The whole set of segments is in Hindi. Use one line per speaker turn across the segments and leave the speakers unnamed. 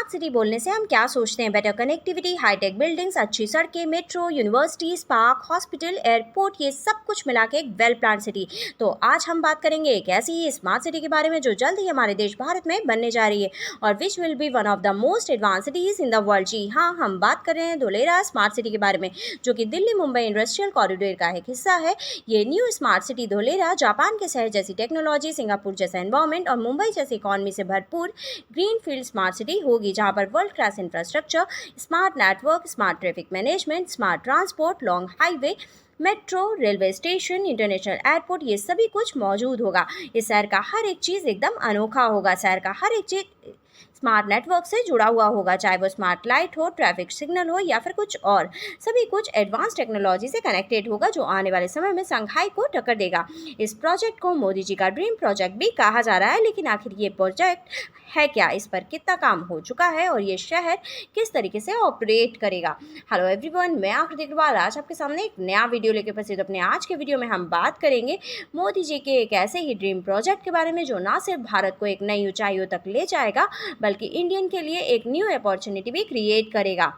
स्मार्ट सिटी बोलने से हम क्या सोचते हैं? बेटर कनेक्टिविटी, हाईटेक बिल्डिंग्स, अच्छी सड़कें, metro, universities, park, hospital, airport, ये सब कुछ मिला के एक वेल प्लान सिटी। तो आज हम बात करेंगे एक ऐसी ही स्मार्ट सिटी के बारे में जो जल्द ही हमारे देश भारत में बनने जा रही है और which will be one of the most advance cities in the world. जी हाँ, हम बात कर रहे हैं धोलेरा स्मार्ट सिटी के बारे में, जो कि दिल्ली मुंबई इंडस्ट्रियल कॉरिडोर का एक हिस्सा है। ये new smart city Dholera Japan के शहर जैसी टेक्नोलॉजी, सिंगापुर जैसा एनवायरमेंट और मुंबई जैसी इकॉनमी से भरपूर ग्रीनफील्ड स्मार्ट सिटी होगी, जहां पर world class infrastructure, smart network, smart traffic management, smart transport, long highway, metro, railway station, international airport, ये सभी कुछ मौजूद होगा। इस शहर का हर एक चीज़ एकदम अनोखा होगा। शहर का हर एक चीज़ स्मार्ट नेटवर्क से जुड़ा हुआ होगा, चाहे वो स्मार्ट लाइट हो, ट्रैफिक सिग्नल हो या फिर कुछ और। सभी कुछ एडवांस टेक्नोलॉजी से कनेक्टेड होगा, जो आने वाले समय में शंघाई को टक्कर देगा। इस प्रोजेक्ट को मोदी जी का ड्रीम प्रोजेक्ट भी कहा जा रहा है, लेकिन आखिर ये प्रोजेक्ट है क्या, इस पर कितना काम हो चुका है और ये शहर किस तरीके से ऑपरेट करेगा। हेलो एवरीवन, मैं आकृति अग्रवाल आज आपके सामने एक नया वीडियो लेकर उपस्थित। अपने आज के वीडियो में हम बात करेंगे मोदी जी के एक ऐसे ही ड्रीम प्रोजेक्ट के बारे में, जो ना सिर्फ भारत को एक नई ऊंचाइयों तक ले जाएगा, बल्कि इंडियन के लिए एक न्यू अपॉर्चुनिटी भी क्रिएट करेगा।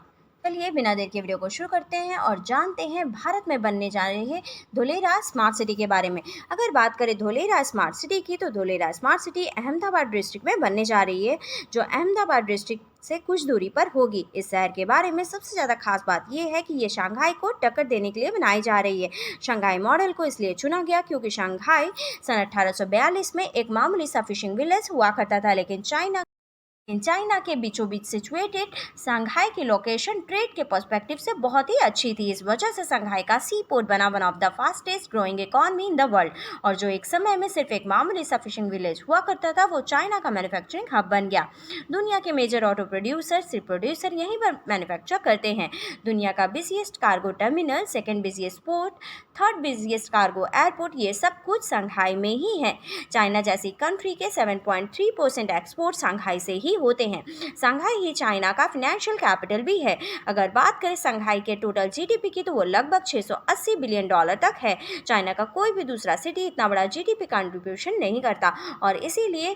चलिए बिना देर के वीडियो को शुरू करते हैं और जानते हैं भारत में बनने जा रहे हैं धोलेरा स्मार्ट सिटी के बारे में। अगर बात करें धोलेरा स्मार्ट सिटी की, तो Dholera smart city Ahmedabad district में बनने जा रही है, जो अहमदाबाद डिस्ट्रिक्ट से कुछ दूरी पर होगी। इस शहर के बारे में सबसे ज़्यादा खास बात यह है कि ये शंघाई को टक्कर देने के लिए बनाई जा रही है। शंघाई मॉडल को इसलिए चुना गया क्योंकि शंघाई सन 1842 में एक मामूली सा फिशिंग विलेज हुआ करता था, लेकिन चाइना के बीचों बीच सिचुएटेड शंघाई की लोकेशन ट्रेड के पर्सपेक्टिव से बहुत ही अच्छी थी। इस वजह से शंघाई का सी पोर्ट बना one of the fastest growing economy in the world, और जो एक समय में सिर्फ एक मामूली सा फिशिंग विलेज हुआ करता था, वो चाइना का मैन्युफैक्चरिंग हब बन गया। दुनिया के मेजर ऑटो प्रोड्यूसर, सिर्फ प्रोड्यूसर यहीं पर मैन्युफैक्चर करते हैं। दुनिया का busiest cargo terminal, second busiest port, third busiest cargo airport, ये सब कुछ शंघाई में ही है। चाइना जैसी कंट्री के 7.3% एक्सपोर्ट शंघाई से ही होते हैं। शंघाई ही चाइना का फाइनेंशियल कैपिटल भी है। अगर बात करें शंघाई के टोटल जीडीपी की, तो वो लगभग $680 बिलियन तक है। चाइना का कोई भी दूसरा सिटी इतना बड़ा जीडीपी कंट्रीब्यूशन नहीं करता, और इसीलिए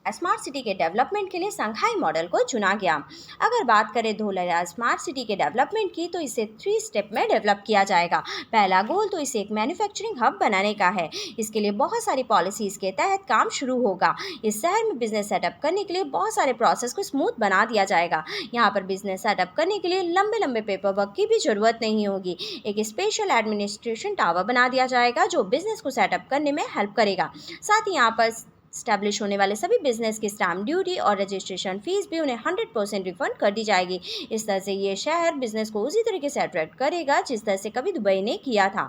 स्मार्ट सिटी के डेवलपमेंट के लिए शंघाई मॉडल को चुना गया। अगर बात करें धोलेरा स्मार्ट सिटी के डेवलपमेंट की, तो इसे 3 स्टेप में डेवलप किया जाएगा। पहला गोल तो इसे एक मैन्युफैक्चरिंग हब बनाने का है। इसके लिए बहुत सारी पॉलिसीज़ के तहत काम शुरू होगा। इस शहर में बिजनेस सेटअप करने के लिए बहुत सारे प्रोसेस को स्मूथ बना दिया जाएगा। यहाँ पर बिजनेस सेटअप करने के लिए लंबे लंबे पेपर वर्क की भी ज़रूरत नहीं होगी। एक स्पेशल एडमिनिस्ट्रेशन टावर बना दिया जाएगा, जो बिजनेस को सेटअप करने में हेल्प करेगा। साथ ही यहाँ पर स्टैब्लिश होने वाले सभी बिजनेस की स्टैम्प ड्यूटी और रजिस्ट्रेशन फीस भी उन्हें 100% रिफंड कर दी जाएगी। इस तरह से ये शहर बिजनेस को उसी तरीके से अट्रैक्ट करेगा जिस तरह से कभी दुबई ने किया था।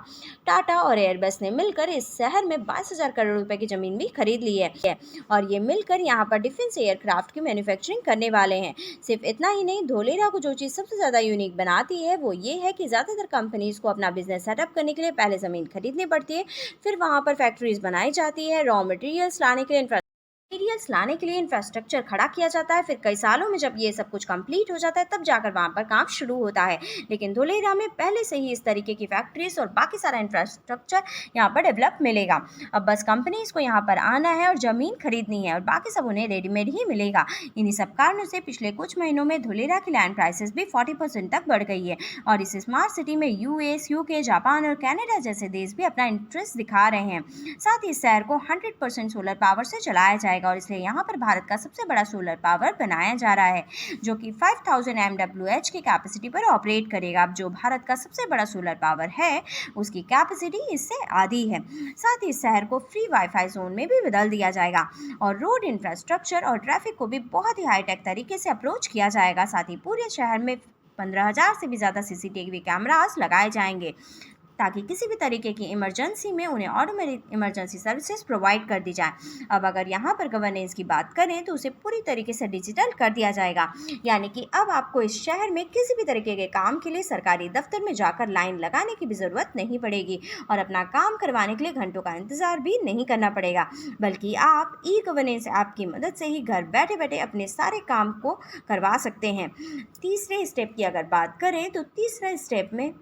टाटा और एयरबस ने मिलकर इस शहर में 22,000 करोड़ रुपए की ज़मीन भी खरीद ली है, और ये मिलकर यहाँ पर डिफेंस एयरक्राफ्ट की मैन्युफैक्चरिंग करने वाले हैं। सिर्फ इतना ही नहीं, धोलेरा को जो चीज़ सबसे ज़्यादा यूनिक बनाती है वो ये है कि ज़्यादातर कंपनीज़ को अपना बिजनेस सेटअप करने के लिए पहले ज़मीन खरीदनी पड़ती है, फिर वहाँ पर फैक्ट्रीज बनाई जाती है, रॉ मटेरियल्स लाने के लिए इंफ्रास्ट्रक्चर खड़ा किया जाता है। फिर कई सालों में जब ये सब कुछ कंप्लीट हो जाता है, तब जाकर वहाँ पर काम शुरू होता है। लेकिन धोलेरा में पहले से ही इस तरीके की फैक्ट्रीज और बाकी सारा इंफ्रास्ट्रक्चर यहाँ पर डेवलप मिलेगा। अब बस कंपनीज को यहाँ पर आना है और ज़मीन खरीदनी है, और बाकी सब उन्हें रेडीमेड ही मिलेगा। इन्हीं सब कारणों से पिछले कुछ महीनों में धोलेरा की लैंड प्राइसेस भी 40% तक बढ़ गई है, और इस स्मार्ट सिटी में यूएस, यूके, जापान और कनाडा जैसे देश भी अपना इंटरेस्ट दिखा रहे हैं। साथ ही इस शहर को 100% सोलर पावर से चलाया जाएगा, और इसलिए यहाँ पर भारत का सबसे बड़ा सोलर पावर बनाया जा रहा है, जो कि 5000 MWH की कैपेसिटी पर ऑपरेट करेगा। अब जो भारत का सबसे बड़ा सोलर पावर है, उसकी कैपेसिटी इससे आधी है। साथ ही इस शहर को फ्री वाईफाई जोन में भी बदल दिया जाएगा, और रोड इंफ्रास्ट्रक्चर और ट्रैफिक को भी बहुत ही हाईटेक तरीके से अप्रोच किया जाएगा। साथ ही पूरे शहर में 15,000 से भी ज़्यादा CCTV कैमरास लगाए जाएंगे, ताकि किसी भी तरीके की इमरजेंसी में उन्हें ऑटोमेटिक इमरजेंसी सर्विसेज प्रोवाइड कर दी जाए। अब अगर यहाँ पर गवर्नेंस की बात करें, तो उसे पूरी तरीके से डिजिटल कर दिया जाएगा, यानी कि अब आपको इस शहर में किसी भी तरीके के काम के लिए सरकारी दफ्तर में जाकर लाइन लगाने की भी ज़रूरत नहीं पड़ेगी, और अपना काम करवाने के लिए घंटों का इंतज़ार भी नहीं करना पड़ेगा, बल्कि आप ई-गवर्नेंस ऐप की मदद से ही घर बैठे बैठे अपने सारे काम को करवा सकते हैं। तीसरे स्टेप की अगर बात करें, तो तीसरा स्टेप में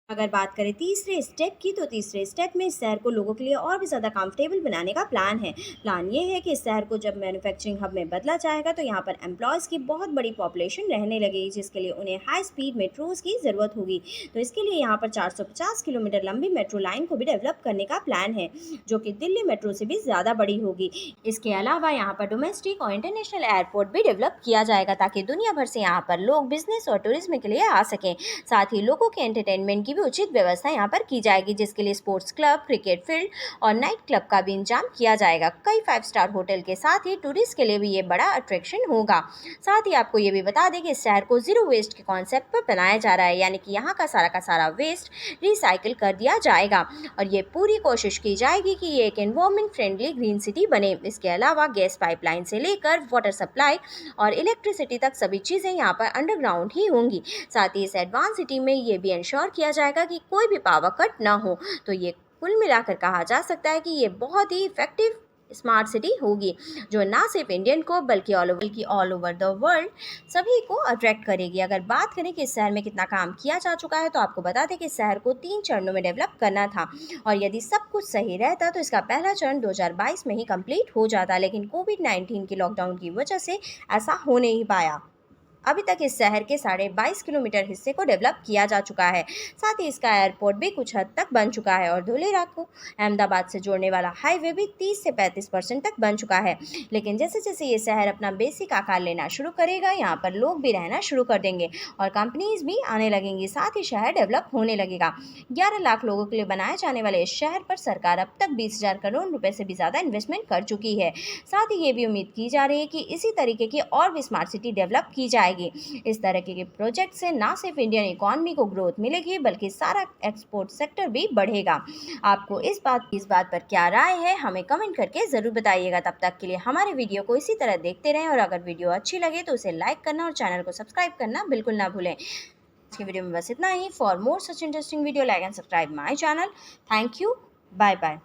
अगर बात करें तीसरे स्टेप की, तो तीसरे स्टेप में इस शहर को लोगों के लिए और भी ज़्यादा कंफर्टेबल बनाने का प्लान है। प्लान ये है कि इस शहर को जब मैन्युफैक्चरिंग हब में बदला जाएगा, तो यहाँ पर एम्प्लॉयज़ की बहुत बड़ी पॉपुलेशन रहने लगेगी, जिसके लिए उन्हें हाई स्पीड मेट्रोज़ की ज़रूरत होगी। तो इसके लिए यहाँ पर 450 किलोमीटर लंबी मेट्रो लाइन को भी डेवलप करने का प्लान है, जो कि दिल्ली मेट्रो से भी ज़्यादा बड़ी होगी। इसके अलावा यहाँ पर डोमेस्टिक और इंटरनेशनल एयरपोर्ट भी डेवलप किया जाएगा, ताकि दुनिया भर से यहाँ पर लोग बिजनेस और टूरिज्म के लिए आ सकें। साथ ही लोगों के एंटरटेनमेंट की भी उचित व्यवस्था यहाँ पर की जाएगी, जिसके लिए स्पोर्ट्स क्लब, क्रिकेट फील्ड और नाइट क्लब का भी इंतजाम किया जाएगा। कई 5 स्टार होटल के साथ ही टूरिस्ट के लिए भी ये बड़ा अट्रैक्शन होगा। साथ ही आपको ये भी बता दें कि इस शहर को जीरो वेस्ट के कॉन्सेप्ट पर बनाया जा रहा है, यानी कि यहाँ का सारा वेस्ट रिसाइकिल कर दिया जाएगा और ये पूरी कोशिश की जाएगी कि ये एक एनवायरमेंट फ्रेंडली ग्रीन सिटी बने। इसके अलावा गैस पाइपलाइन से लेकर वाटर सप्लाई और इलेक्ट्रिसिटी तक सभी चीज़ें यहाँ पर अंडरग्राउंड ही होंगी। साथ ही इस एडवांस सिटी में ये भी इंश्योर किया जाएगा कि कोई भी पावर कट ना हो। तो ये कुल मिलाकर कहा जा सकता है कि ये बहुत ही इफेक्टिव स्मार्ट सिटी होगी, जो ना सिर्फ इंडियन को बल्कि ऑल ओवर द वर्ल्ड सभी को अट्रैक्ट करेगी। अगर बात करें कि इस शहर में कितना काम किया जा चुका है, तो आपको बता दें कि इस शहर को 3 चरणों में डेवलप करना था और यदि सब कुछ सही रहता तो इसका पहला चरण 2022 में ही कंप्लीट हो जाता, लेकिन कोविड-19 की लॉकडाउन की वजह से ऐसा हो नहीं पाया। अभी तक इस शहर के 22.5 किलोमीटर हिस्से को डेवलप किया जा चुका है। साथ ही इसका एयरपोर्ट भी कुछ हद तक बन चुका है और धुलेरा को अहमदाबाद से जोड़ने वाला हाईवे भी 30 से 35% तक बन चुका है। लेकिन जैसे जैसे ये शहर अपना बेसिक आकार लेना शुरू करेगा, यहाँ पर लोग भी रहना शुरू कर देंगे और कंपनीज भी आने लगेंगी। साथ ही शहर डेवलप होने लगेगा। 11 लाख लोगों के लिए बनाए जाने वाले इस शहर पर सरकार अब तक 20,000 करोड़ रुपए से भी ज़्यादा इन्वेस्टमेंट कर चुकी है। साथ ही ये भी उम्मीद की जा रही है कि इसी तरीके की और भी स्मार्ट सिटी डेवलप की जाएगी। इस तरह के प्रोजेक्ट से ना सिर्फ इंडियन इकोनॉमी को ग्रोथ मिलेगी, बल्कि सारा एक्सपोर्ट सेक्टर भी बढ़ेगा। आपको इस बात पर क्या राय है, हमें कमेंट करके ज़रूर बताइएगा। तब तक के लिए हमारे वीडियो को इसी तरह देखते रहें और अगर वीडियो अच्छी लगे तो उसे लाइक करना और चैनल को सब्सक्राइब करना बिल्कुल ना भूलें। आज की वीडियो में बस इतना ही। For more such interesting video, like and subscribe my channel. Thank you. Bye bye.